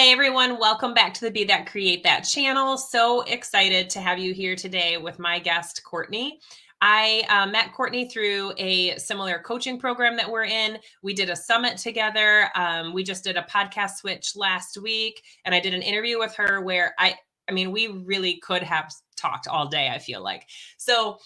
Hey everyone, welcome back to the Be That Create That channel. So excited to have you here today with my guest, Courtney. I met Courtney through a similar coaching program that we're in. We did a summit together. We just did a podcast switch last week, and I did an interview with her where I mean, we really could have talked all day, I feel like. So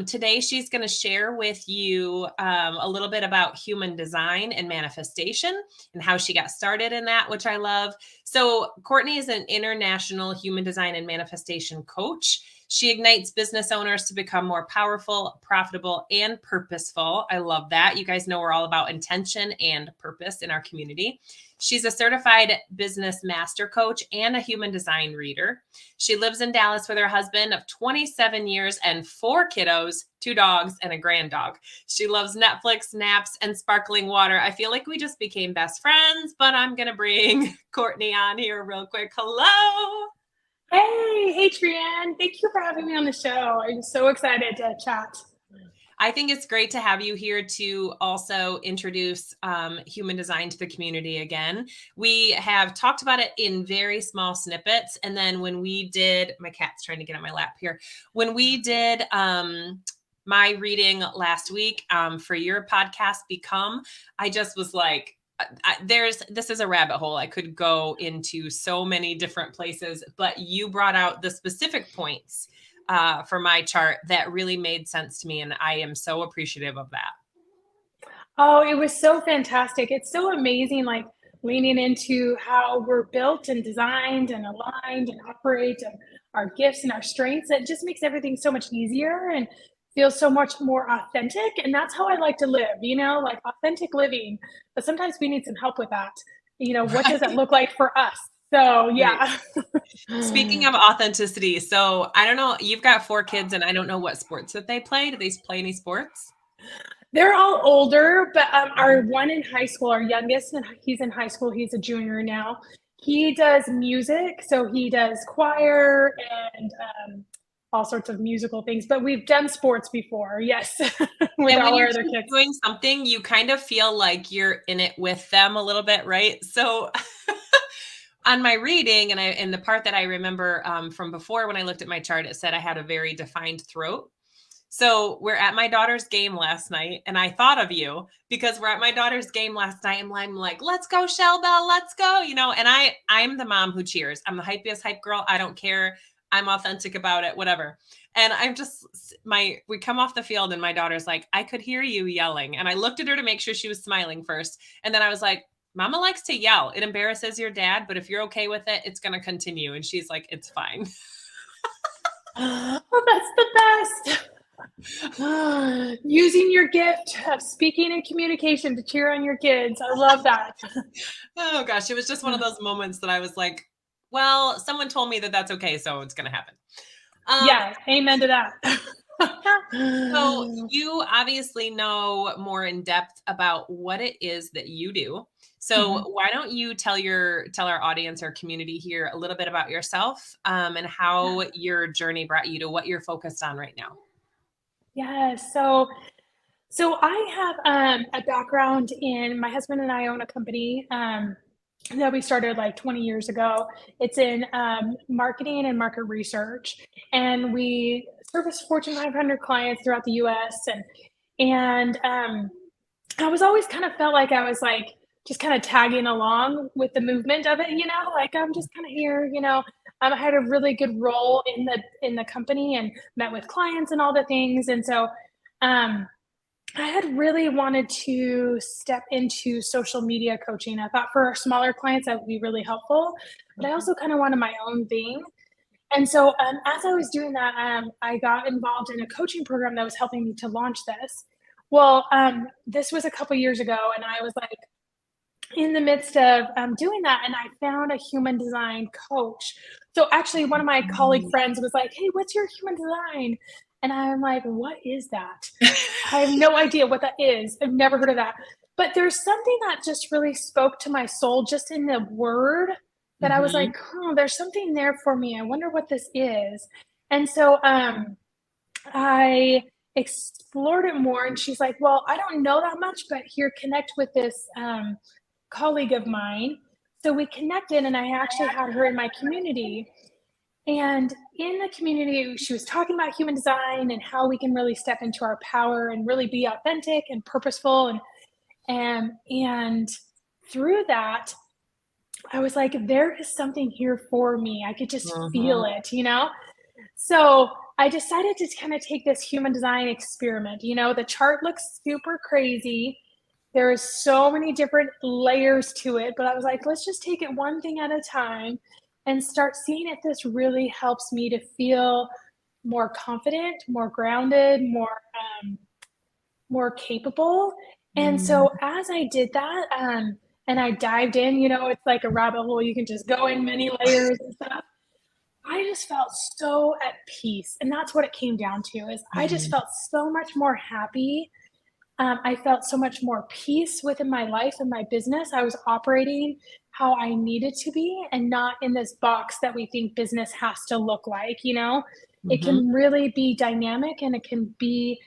today she's going to share with you a little bit about human design and manifestation and how she got started in that, which I love. So Courtney is an international human design and manifestation coach. She ignites business owners to become more powerful, profitable, and purposeful. I love that. You guys know we're all about intention and purpose in our community. She's a certified business master coach and a human design reader. She lives in Dallas with her husband of 27 years and 4 kiddos, 2 dogs, and a grand dog. She loves Netflix, naps, and sparkling water. I feel like we just became best friends, but I'm going to bring Courtney on here real quick. Hello. Hey, Trienne. Thank you for having me on the show. I'm so excited to chat. I think it's great to have you here to also introduce human design to the community again. We have talked about it in very small snippets. And then when we did, my cat's trying to get on my lap here. When we did my reading last week for your podcast, Become, I just was like, this is a rabbit hole. I could go into so many different places, but you brought out the specific points for my chart that really made sense to me. And I am so appreciative of that. Oh, it was so fantastic. It's so amazing, like leaning into how we're built and designed and aligned and operate and our gifts and our strengths. It just makes everything so much easier and feels so much more authentic. And that's how I like to live, like authentic living. But sometimes we need some help with that. What does it look like for us? So, yeah. Speaking of authenticity, so I don't know, you've got 4 kids and I don't know what sports that they play. Do they play any sports? They're all older, but our one in high school, our youngest, and he's in high school. He's a junior now. He does music, so he does choir and all sorts of musical things. But we've done sports before, yes, with And when all you're our other kids. doing something, you kind of feel like you're in it with them a little bit, right? So on my reading, and the part that I remember from before when I looked at my chart, it said I had a very defined throat. So we're at my daughter's game last night, and I thought of you because we're at my daughter's game last night, and I'm like, let's go, Shell Bell, let's go, and I'm the mom who cheers. I'm the hypeest hype girl. I don't care. I'm authentic about it, whatever. And I'm just, we come off the field and my daughter's like, I could hear you yelling. And I looked at her to make sure she was smiling first. And then I was like, Mama likes to yell. It embarrasses your dad, but if you're okay with it, it's going to continue. And she's like, it's fine. Oh, that's the best. Using your gift of speaking and communication to cheer on your kids. I love that. Oh gosh, it was just one of those moments that I was like, well, someone told me that that's okay, so it's going to happen. Yeah, amen to that. So you obviously know more in depth about what it is that you do. So why don't you tell our audience, our community here, a little bit about yourself and how your journey brought you to what you're focused on right now? Yeah, so I have a background in, my husband and I own a company that we started like 20 years ago. It's in marketing and market research, and we service Fortune 500 clients throughout the U.S. and I was always kind of felt like I was like just kind of tagging along with the movement of it, like I'm just kind of here, I had a really good role in the company and met with clients and all the things, and so I had really wanted to step into social media coaching. I thought for our smaller clients that would be really helpful, but I also kind of wanted my own thing. And so as I was doing that, I got involved in a coaching program that was helping me to launch this. Well, this was a couple years ago, and I was like in the midst of doing that, and I found a human design coach. So actually, one of my colleague friends was like, "Hey, what's your human design?" And I'm like, "What is that?" I have no idea what that is. I've never heard of that. But there's something that just really spoke to my soul just in the word that I was like, oh, there's something there for me. I wonder what this is. And so I explored it more, and she's like, well, I don't know that much, but here, connect with this colleague of mine. So we connected, and I actually had her in my community. And in the community, she was talking about human design and how we can really step into our power and really be authentic and purposeful. And through that, I was like, there is something here for me. I could just feel Mhm. it. So I decided to kind of take this human design experiment. The chart looks super crazy. There's so many different layers to it, but I was like, let's just take it one thing at a time and start seeing if this really helps me to feel more confident, more grounded, more capable. And Mhm. so as I did that, and I dived in, it's like a rabbit hole. You can just go in many layers and stuff. I just felt so at peace. And that's what it came down to is I just Mhm. felt so much more happy. I felt so much more peace within my life and my business. I was operating how I needed to be and not in this box that we think business has to look like. It Mhm. can really be dynamic and it can be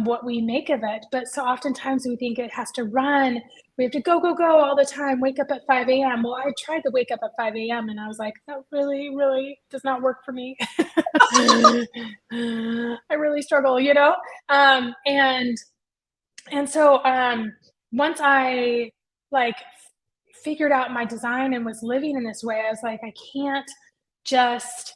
what we make of it. But so oftentimes we think it has to run. We have to go, go, go all the time, wake up at 5 a.m. Well, I tried to wake up at 5 a.m. and I was like, that really, really does not work for me. I really struggle. Um, and and so once I like figured out my design and was living in this way, I was like, I can't just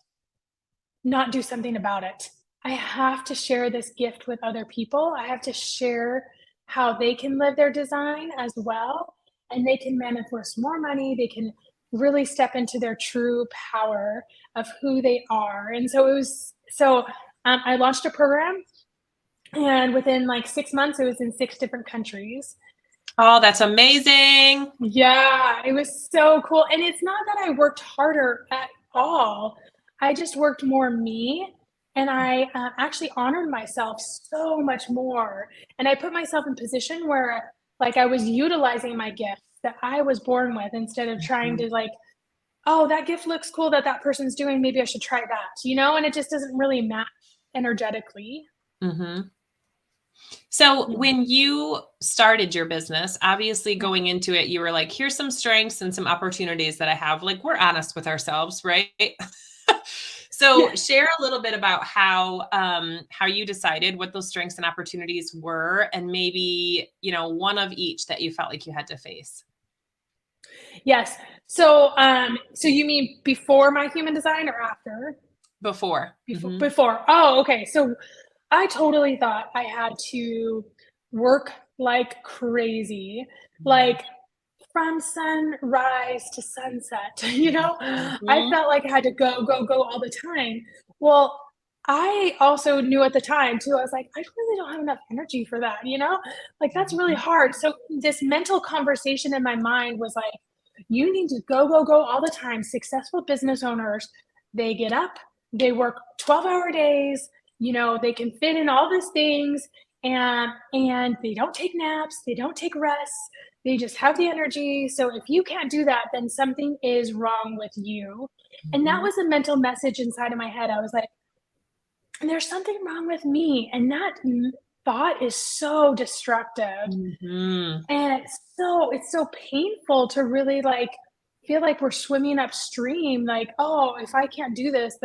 not do something about it. I have to share this gift with other people. I have to share how they can live their design as well, and they can manifest more money. They can really step into their true power of who they are. And so it was I launched a program, and within like 6 months, it was in 6 different countries. Oh, that's amazing. Yeah, it was so cool. And it's not that I worked harder at all. I just worked more me, and I actually honored myself so much more. And I put myself in position where like I was utilizing my gifts that I was born with instead of trying Mhm. to like, oh, that gift looks cool that that person's doing. Maybe I should try that. And it just doesn't really match energetically. Mhm. So Yeah. when you started your business, obviously Yeah. going into it, you were like, here's some strengths and some opportunities that I have. Like we're honest with ourselves, right? So Yes. share a little bit about how you decided what those strengths and opportunities were, and maybe, one of each that you felt like you had to face Yes. So you mean before my human design or after? before. Before, Mhm. before. Oh, okay. So I totally thought I had to work like crazy, Mhm. like from sunrise to sunset. I Mhm. felt like I had to go, go, go all the time. Well, I also knew at the time too, I was like, I really don't have enough energy for that. Like that's really Mhm. hard. So this mental conversation in my mind was like, you need to go, go, go all the time. Successful business owners, they get up, they work 12-hour days, they can fit in all these things, and they don't take naps, they don't take rests, they just have the energy. So if you can't do that, then something is wrong with you. And that Mhm. was a mental message inside of my head. I was like, there's something wrong with me. And that thought is so destructive. Mhm. And it's so painful to really like feel like we're swimming upstream, like, oh, if I can't do this,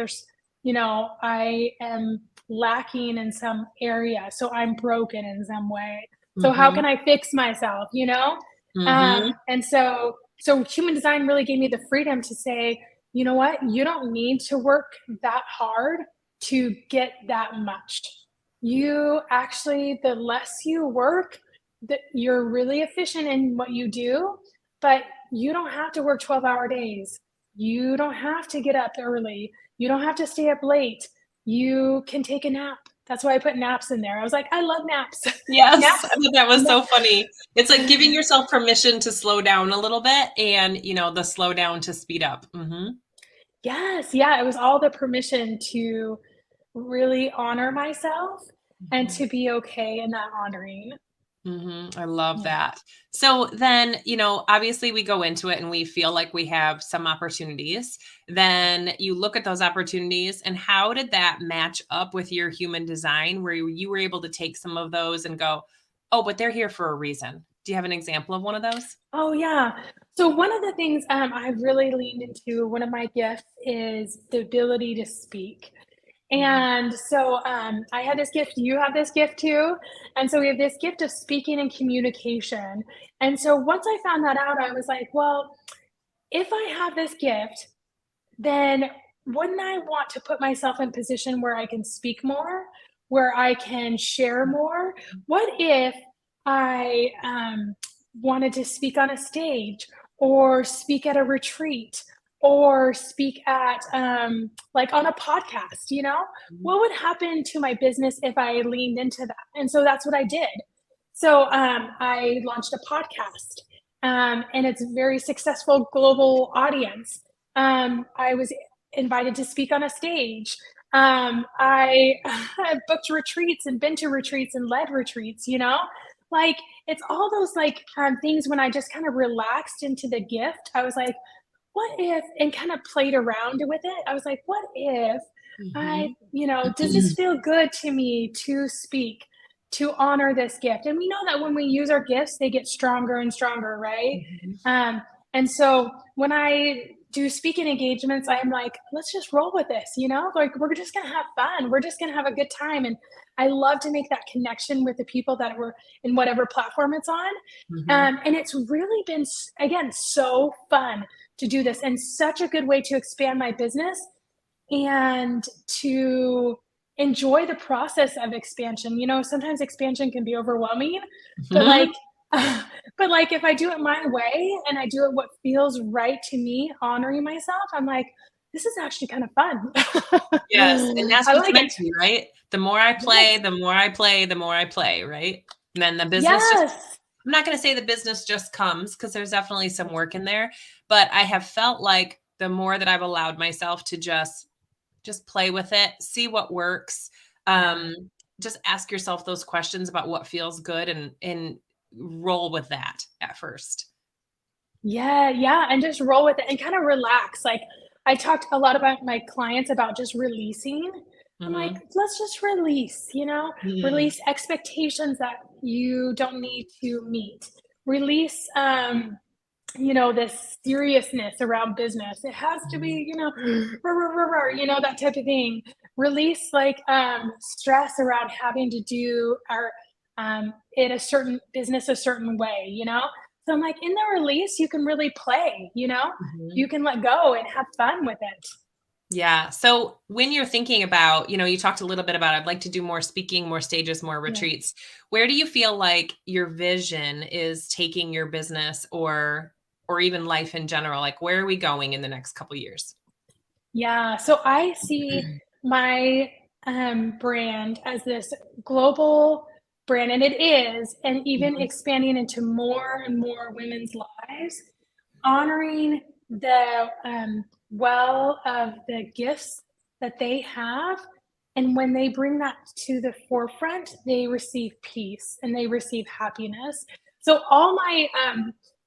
I am lacking in some area. So I'm broken in some way. So how Mhm. can I fix myself? Mhm. So human design really gave me the freedom to say, you know what, you don't need to work that hard to get that much. You actually, the less you work, that you're really efficient in what you do, but you don't have to work 12-hour days. You don't have to get up early. You don't have to stay up late. You can take a nap. That's why I put naps in there. I was like, I love naps. Yes, I Naps. thought that was Na- so funny. It's like giving yourself permission to slow down a little bit and, the slow down to speed up. Mhm. yes, yeah, it was all the permission to really honor myself and Mhm. to be okay in that honoring. Mhm. I love Yeah. that. So then, obviously we go into it and we feel like we have some opportunities. Then you look at those opportunities, and how did that match up with your human design where you were able to take some of those and go, "Oh, but they're here for a reason." Do you have an example of one of those? Oh, yeah. So one of the things I've really leaned into, one of my gifts is the ability to speak. Mm. And so I had this gift, you have this gift too. And so we have this gift of speaking and communication. And so once I found that out, I was like, well, if I have this gift, then wouldn't I want to put myself in position where I can speak more, where I can share more? What if I wanted to speak on a stage or speak at a retreat or speak at like on a podcast, you know? Mhm. What would happen to my business if I leaned into that? And so that's what I did. So I launched a podcast and it's a very successful global audience. I was invited to speak on a stage. I have booked retreats and been to retreats and led retreats, you know? Like it's all those like things when I just kind of relaxed into the gift. I was like, what if, and kind of played around with it. I was like, what if I, Mhm. you know, does this feel good to me to speak, to honor this gift? And we know that when we use our gifts, they get stronger and stronger, right? Mhm. Um, and so when I do speaking engagements, I'm like, let's just roll with this, you know, like we're just gonna have fun. We're just gonna have a good time. And I love to make that connection with the people that were in whatever platform it's on. Mhm. And it's really been, again, so fun to do this and such a good way to expand my business and to enjoy the process of expansion. You know, sometimes expansion can be overwhelming, but like, Mhm. but like if I do it my way and I do it what feels right to me, honoring myself, I'm like, this is actually kind of fun. Yes, and that's I what's like it. meant to be, right? The more I play, Yes. the more I play, the more I play, right? And then the business just Yes. I'm not gonna say the business just comes because there's definitely some work in there, but I have felt like the more that I've allowed myself to just play with it, see what works, Yeah. um, just ask yourself those questions about what feels good and roll with that at first. Yeah, yeah, and just roll with it and kind of relax. Like I talked a lot about my clients about just releasing. I'm like, Mhm. let's just release, you know, Mhm. release expectations that you don't need to meet. Release you know, this seriousness around business. It has to Mhm. be, you know, you know, that type of thing. Release like stress around having to do our it a certain business a certain way, you know? So I'm like, in the release, you can really play, you know? You Mhm. can let go and have fun with it. Yeah. So when you're thinking about, you talked a little bit about I'd like to do more speaking, more stages, more Yeah. retreats. Where do you feel like your vision is taking your business or even life in general? Like where are we going in the next couple years? Yeah. So I see my brand as this global brand, and it is, and even Mhm. expanding into more and more women's lives, honoring the well of the gifts that they have. And when they bring that to the forefront, they receive peace and they receive happiness. So all my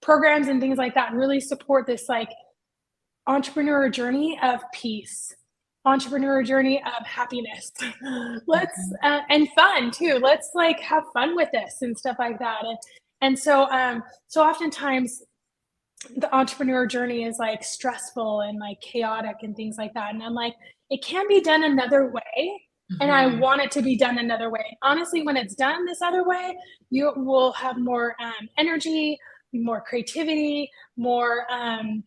programs and things like that really support this like entrepreneur journey of peace, entrepreneur journey of happiness. Let's Mhm. and fun too. Let's like have fun with this and stuff like that. And so so oftentimes the entrepreneur journey is like stressful and like chaotic and things like that. And I'm like, it can be done another way. And I Mhm. want it to be done another way. Honestly, when it's done this other way, you will have more energy, more creativity, more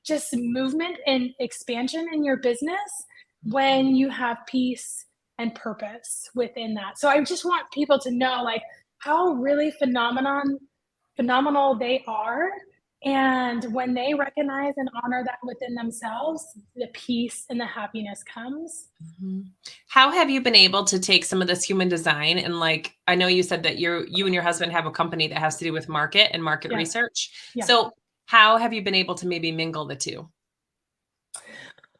just movement and expansion in your business when you have peace and purpose within that. So I just want people to know like how really phenomenal they are, and when they recognize and honor that within themselves, the peace and the happiness comes. Mhm. How have you been able to take some of this human design and like I know you said that you and your husband have a company that has to do with market and market Yeah, research. yeah. So how have you been able to maybe mingle the two?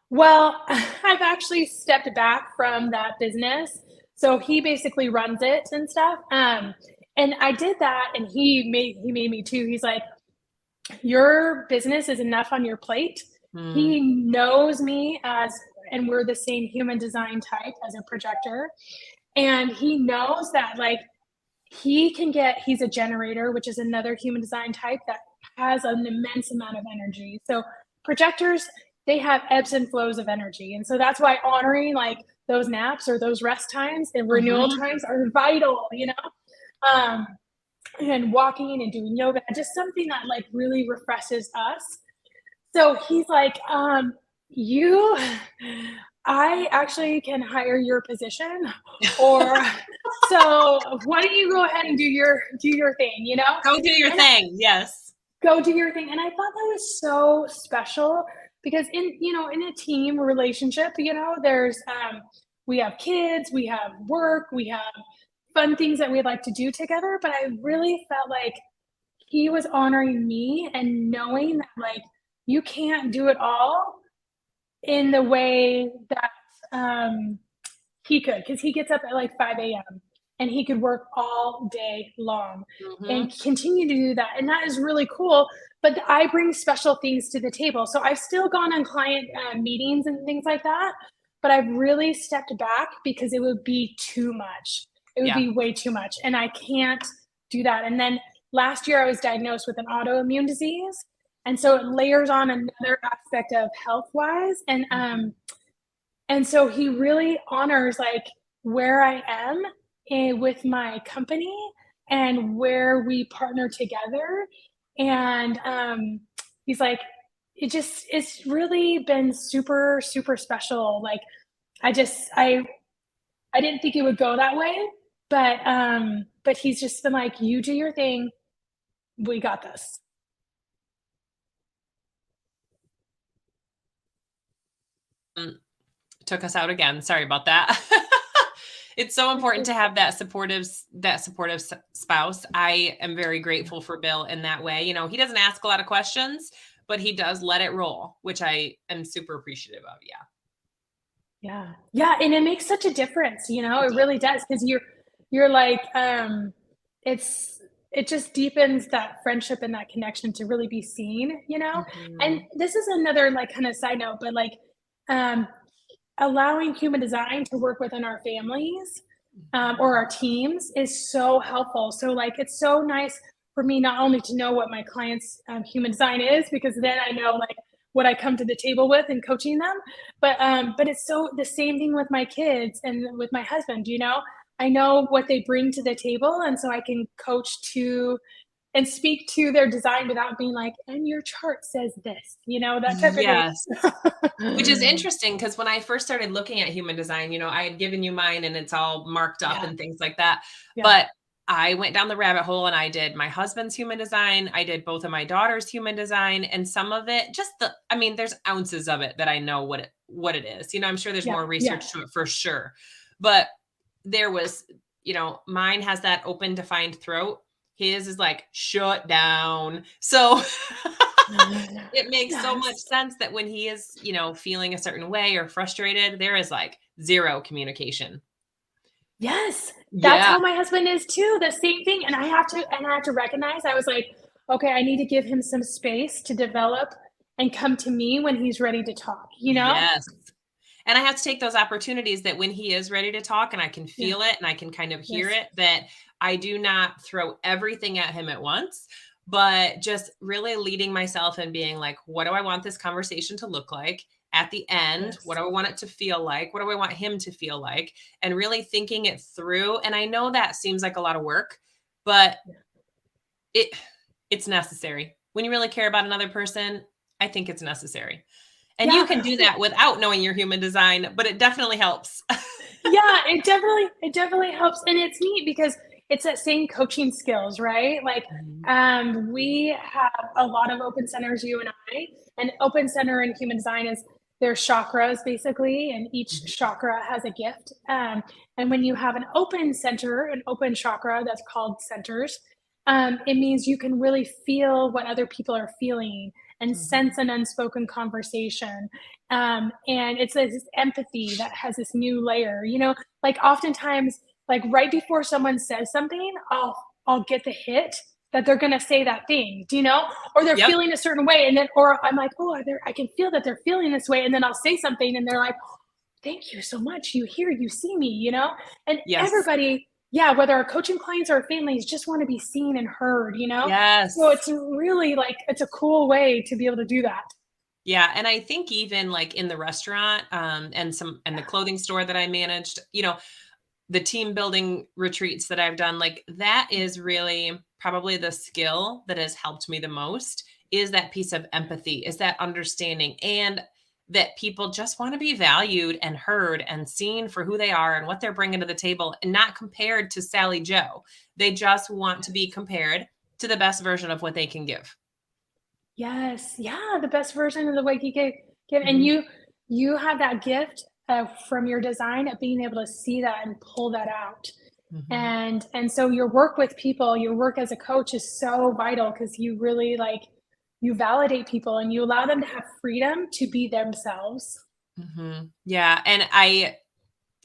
Well, I've actually stepped back from that business. So he basically runs it and stuff. And I did that and he made me too. He's like, your business is enough on your plate. Mm. He knows me as, and we're the same human design type as a projector. And he knows that like he's a generator, which is another human design type that has an immense amount of energy. So projectors, they have ebbs and flows of energy. And so that's why honoring like those naps or those rest times and renewal Mhm. times are vital, you know? And walking and doing yoga, just something that like really refreshes us. So he's like, you, I actually can hire your position, or so why don't you go ahead and do your thing, you know? Go do your And thing. Yes. go do your thing. And I thought that was so special because in a team relationship, there's we have kids, we have work, we have fun things that we'd like to do together. But I really felt like he was honoring me and knowing that like you can't do it all in the way that he could, because he gets up at like 5 a.m. and he could work all day long and Mhm. continue to do that. And that is really cool. But I bring special things to the table. So I've still gone on client meetings and things like that. But I've really stepped back because it would be too much. It would Yeah. be way too much. And I can't do that. And then last year, I was diagnosed with an autoimmune disease. And so it layers on another aspect of health wise. And so he really honors like where I am with my company and where we partner together. And he's like, it's really been super, super special. Like I didn't think it would go that way, but he's just been like, you do your thing, we got this. Mm, took us out again. Sorry about that. It's so important to have that supportive spouse. I am very grateful for Bill in that way. You know, he doesn't ask a lot of questions, but he does let it roll, which I am super appreciative of. Yeah. Yeah. Yeah, and it makes such a difference, It it does. really does, because you're like, it's it just deepens that friendship and that connection to really be seen, you know? And Mhm. this is another, like, kinda side note, but, like, um, allowing human design to work within our families, or our teams is so helpful. So, like, it's so nice for me not only to know what my clients' human design is, because then I know like what I come to the table with and coaching them, but it's so the same thing with my kids and with my husband. I know what they bring to the table, and so I can coach to and speak to their design without being like, and your chart says this, that type of Yes. Which is thing. interesting because when I first started looking at human design, I had given you mine and it's all marked up Yeah, and things like that. yeah, But I went down the rabbit hole and I did my husband's human design. I did both of my daughter's human design, and some of it there's ounces of it that I know what it is. I'm sure there's yeah, more yeah. research to it for sure. But there was, mine has that open defined throat. His is like shut down. So it makes so much Yes. sense that when he is, feeling a certain way or frustrated, there is like zero communication. Yes, that's Yeah. how my husband is too, the same thing, and I have to recognize, I was like, "Okay, I need to give him some space to develop and come to me when he's ready to talk," you know? Yes. And I have to take those opportunities that when he is ready to talk and I can Yeah, feel it and I can kind of hear yes, it, that I do not throw everything at him at once, but just really leading myself and being like, what do I want this conversation to look like? At the end, what yes. do I want it to feel like? What do I want him to feel like? And really thinking it through. And I know that seems like a lot of work, but Yeah. it it's necessary. When you really care about another person, I think it's necessary. And you Yeah, can do well, that without knowing your human design, but it definitely helps. yeah, it definitely helps, and it's neat because it's that same coaching skills, right? Like, Mhm. we have a lot of open centers, you and I, and open center in human design is there's chakras basically, and each Mhm. chakra has a gift. And when you have an open center, an open chakra that's called centers, it means you can really feel what other people are feeling and Mhm. sense an unspoken conversation. And it's this empathy that has this new layer, like oftentimes, like right before someone says something, I'll get the hit that they're gonna say that thing, or they're Yep. feeling a certain way, and then or I'm like, oh, I can feel that they're feeling this way, and then I'll say something, and they're like, thank you so much. You hear, you see me, and Yes. everybody, yeah, whether our coaching clients or families just want to be seen and heard, you know? So Yes. it's really like, it's a cool way to be able to do that. Yeah, and I think even, like, in the restaurant, and the clothing store that I managed, the team building retreats that I've done, like, that is really probably the skill that has helped me the most, is that piece of empathy, is that understanding, and that people just wanna be valued and heard and seen for who they are and what they're bringing to the table, and not compared to Sally Joe. They just want to be compared to the best version of what they can give. Yes, yeah, the best version of the way you could give, and Mhm, you have that gift from your design of being able to see that and pull that out. mhm. And so your work with people, your work as a coach is so vital because you really like you validate people and you allow them to have freedom to be themselves. Mhm. Yeah, and I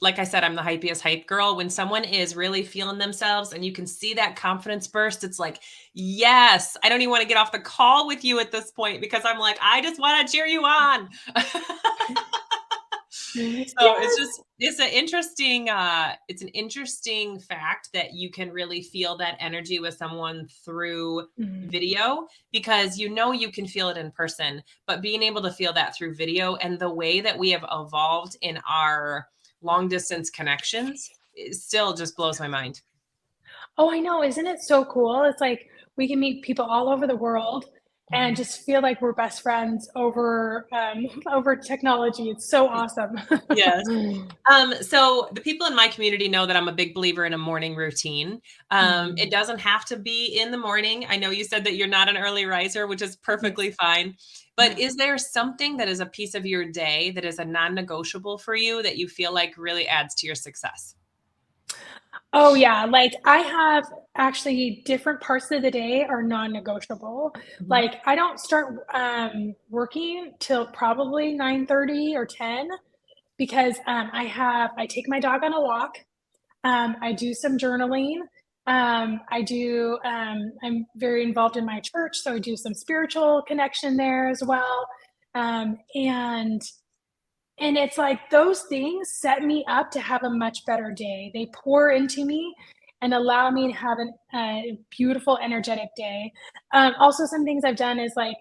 like I said, I'm the hypiest hype girl. When someone is really feeling themselves and you can see that confidence burst, it's like, "Yes, I don't even wanna get off the call with you at this point because I'm like, I just wanna cheer you on." So it's Yes. just it's an interesting fact that you can really feel that energy with someone through Mhm. video, because you can feel it in person, but being able to feel that through video and the way that we have evolved in our long distance connections, it still just blows my mind. Oh, I know, isn't it so cool? It's like we can meet people all over the world and Mhm. just feel like we're best friends over over technology. It's so awesome. Yes. So the people in my community know that I'm a big believer in a morning routine. It Mhm. doesn't have to be in the morning. I know you said that you're not an early riser, which is perfectly Yes. fine. But is there something that is a piece of your day that is a non-negotiable for you that you feel like really adds to your success? Oh, yeah, like, I have actually different parts of the day are non-negotiable. Mhm. Like, I don't start, working till probably 9:30 or 10 because, I take my dog on a walk, I do some journaling, I'm very involved in my church, so I do some spiritual connection there as well, and it's like those things set me up to have a much better day. They pour into me and allow me to have a beautiful, energetic day. Also, some things I've done is like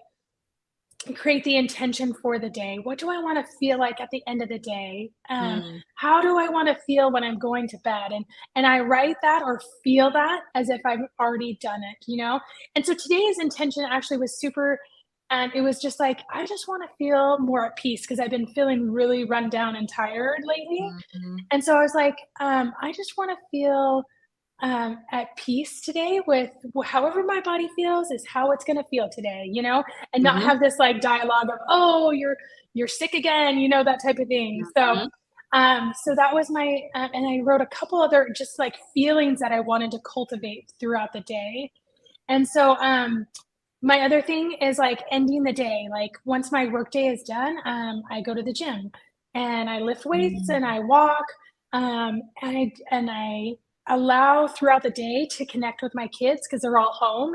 create the intention for the day. What do I want to feel like at the end of the day? Mm, How do I want to feel when I'm going to bed? And I write that or feel that as if I've already done it, you know? And so today's intention actually was super and it was just like, I just want to feel more at peace because I've been feeling really run down and tired lately. mhm, And so I was like, I just want to feel at peace today with however my body feels is how it's going to feel today, you know, and not mhm, have this like dialogue of, oh, you're sick again, you know, that type of thing. mhm, So that was my, and I wrote a couple other just like feelings that I wanted to cultivate throughout the day. And so, my other thing is like ending the day. Like once my workday is done, I go to the gym and I lift weights and mm, I walk. And I allow throughout the day to connect with my kids because they're all home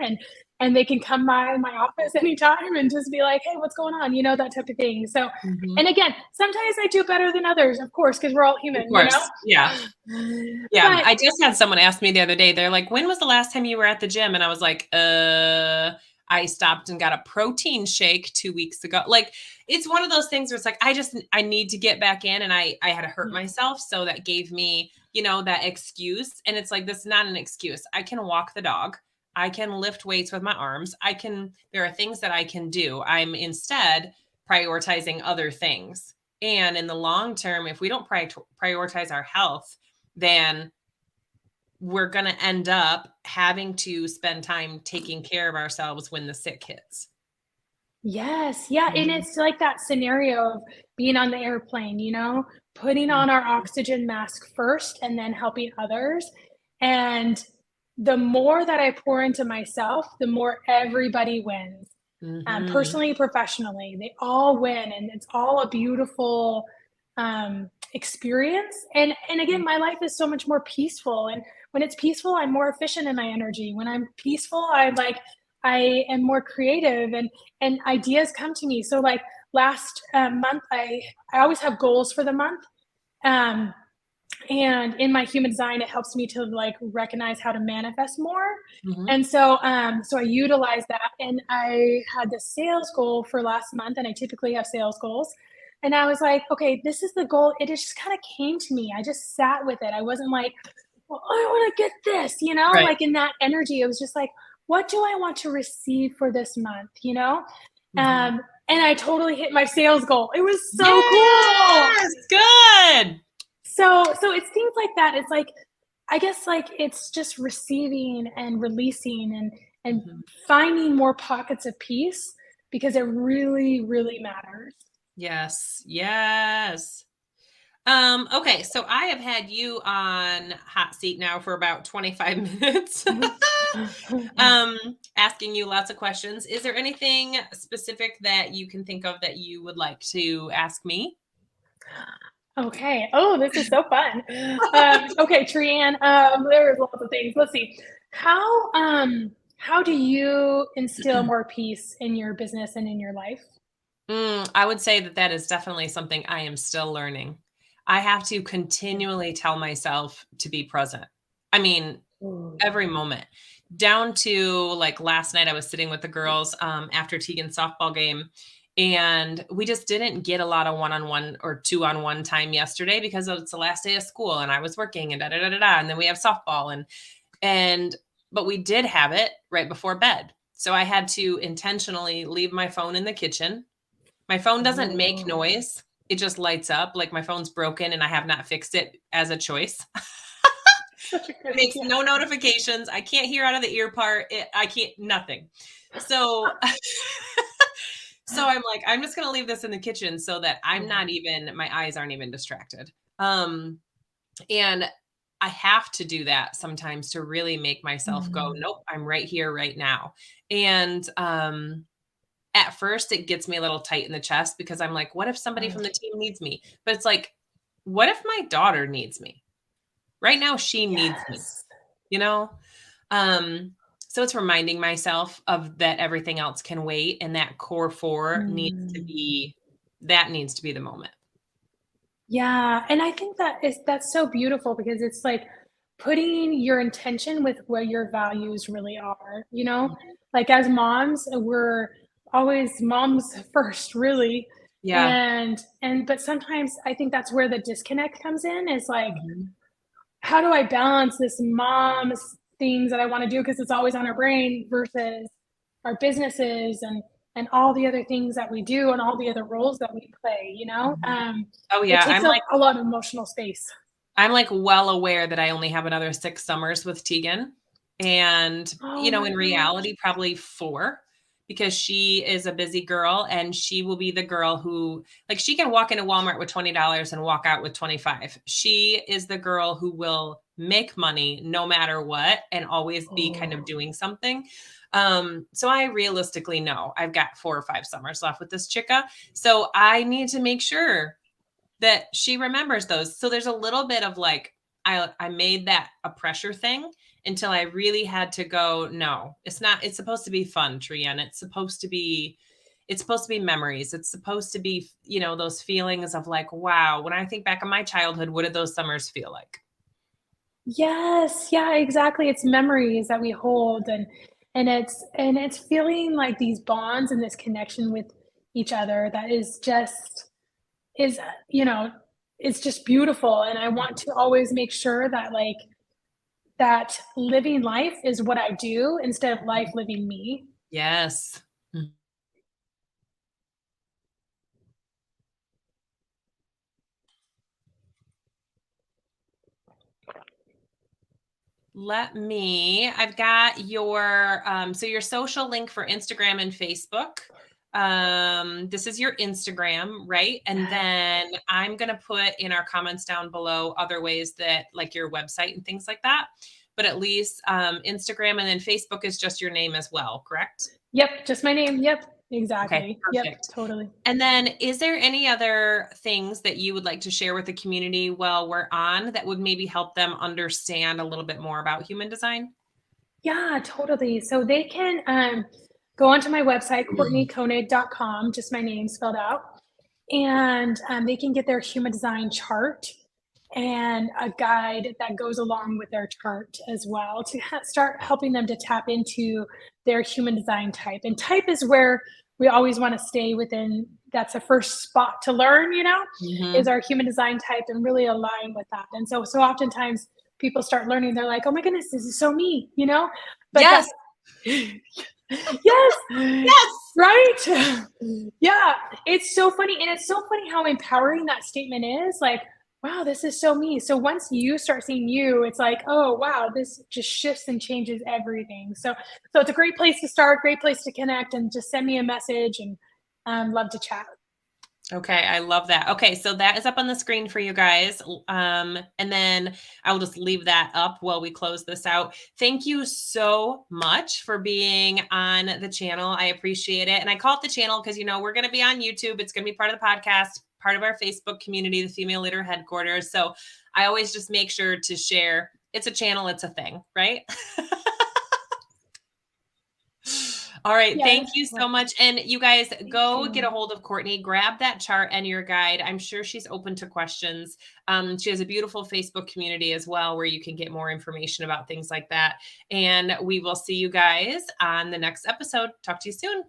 and they can come by my office anytime and just be like, hey, what's going on? You know, that type of thing. So, mhm. and again, sometimes I do better than others, of course, because we're all Of human, you know? course, yeah. Yeah, But I just had someone ask me the other day, they're like, "When was the last time you were at the gym?" And I was like, I stopped and got a protein shake 2 weeks ago." Like, it's one of those things where it's like, I need to get back in, and I had to hurt yeah. myself, so that gave me, that excuse, and it's like, this is not an excuse. I can walk the dog. I can lift weights with my arms. There are things that I can do. I'm instead prioritizing other things. And in the long term, if we don't prioritize our health, then we're going to end up having to spend time taking care of ourselves when the sick hits. Yes, yeah, and Mhm, it's like that scenario of being on the airplane, you know, putting mhm, on our oxygen mask first and then helping others, and the more that I pour into myself, the more everybody wins, mhm, personally, professionally, they all win, and it's all a beautiful, experience, and again, my life is so much more peaceful, and when it's peaceful, I'm more efficient in my energy. When I'm peaceful, I am more creative and ideas come to me. So like last month, I always have goals for the month. Um, And in my human design, it helps me to like recognize how to manifest more. Mhm. And so I utilize that. And I had the sales goal for last month, and I typically have sales goals. And I was like, okay, this is the goal. It just kind of came to me. I just sat with it. I wasn't like, well, I want to get this, Right. like in that energy. It was just like, what do I want to receive for this month, Mhm. And I totally hit my sales goal. It was so cool. Yes, good. So it's things like that. It's like, I guess like it's just receiving and releasing and Mhm. finding more pockets of peace because it really, really matters. Yes, yes. Okay, so I have had you on hot seat now for about 25 minutes. um, Asking you lots of questions. Is there anything specific that you can think of that you would like to ask me? Okay. Oh, this is so fun. Okay, Trienne, there's lots of things. Let's see. How do you instill more peace in your business and in your life? I would say that that is definitely something I am still learning. I have to continually tell myself to be present. I mean, Ooh. every moment, down to like last night, I was sitting with the girls after Tegan's softball game, and we just didn't get a lot of one-on-one or two-on-one time yesterday because it's the last day of school and I was working and da da da da da. And then we have softball and but we did have it right before bed. So I had to intentionally leave my phone in the kitchen. My phone doesn't make Ooh. noise. It just lights up like my phone's broken and I have not fixed it as a choice. Such a good It makes idea. no notifications. I can't hear out of the ear part. I can't nothing. So so I'm like, I'm just gonna leave this in the kitchen so that I'm Yeah. not even my eyes aren't even distracted. And I have to do that sometimes to really make myself go, Mm. nope, I'm right here right now. And at first it gets me a little tight in the chest because I'm like, what if somebody Oh, from the team needs me? But it's like, what if my daughter needs me? Right now she needs me, yes. you know? Um, so it's reminding myself of that everything else can wait and that core 4 Mm. needs to be the moment. Yeah, and I think that's so beautiful because it's like putting your intention with what your values really are, you know? Mhm. Like as moms, we're always moms first, really. Yeah. And but sometimes I think that's where the disconnect comes in is like, Mhm. how do I balance this mom's things that I want to do because it's always on our brain versus our businesses and all the other things that we do and all the other roles that we play, Mhm. Oh, it yeah, takes up a lot of emotional space. I'm, like, well aware that I only have another 6 summers with Tegan, and, Oh my in gosh. reality, probably 4, because she is a busy girl, and she will be the girl who like, she can walk into Walmart with $20 and walk out with 25. She is the girl who will make money no matter what and always be kind of Oh. doing something. So I realistically know I've got 4 or 5 summers left with this chicka, so I need to make sure that she remembers those. So there's a little bit of like, I made that a pressure thing until I really had to go, no, it's not, it's supposed to be fun, Trienne. It's supposed to be memories. It's supposed to be, those feelings of like, wow, when I think back on my childhood, what did those summers feel like? Yes, yeah, exactly. It's memories that we hold and it's feeling like these bonds and this connection with each other that is you know, it's just beautiful and I want to always make sure that like that living life is what I do instead of life living me. Yes. I've got so your social link for Instagram and Facebook. This is your Instagram, right? And Yes. then I'm going to put in our comments down below other ways that like your website and things like that. But at least Instagram and then Facebook is just your name as well, correct? Yep, just my name. Yep, Okay, exactly. Yep, perfect. totally. And then is there any other things that you would like to share with the community while we're on that would maybe help them understand a little bit more about human design? Yeah, totally. So they can go onto my website, courtneykoenig.com, just my name spelled out, and they can get their human design chart. and a guide that goes along with their chart as well to start helping them to tap into their human design type. And type is where we always want to stay within. That's the first spot to learn, is Mhm. our human design type and really align with that. And so oftentimes people start learning, they're like, oh my goodness, this is so me. But Yes. that's yes, Yes. right. Yeah, it's so funny, and it's so funny how empowering that statement is. Like, wow, this is so me. So once you start seeing you, it's like, oh wow, this just shifts and changes everything. So it's a great place to start, great place to connect, and just send me a message, and love to chat. Okay, I love that. Okay, so that is up on the screen for you guys. And then I will just leave that up while we close this out. Thank you so much for being on the channel. I appreciate it. And I call it the channel because we're going to be on YouTube. It's going to be part of the podcast, part of our Facebook community, the Female Leader Headquarters. So I always just make sure to share. It's a channel, it's a thing, right? All right. Thank Yes, you so much. And you guys thank go get you. a hold of Courtney, grab that chart and your guide. I'm sure she's open to questions. She has a beautiful Facebook community as well, where you can get more information about things like that. And we will see you guys on the next episode. Talk to you soon.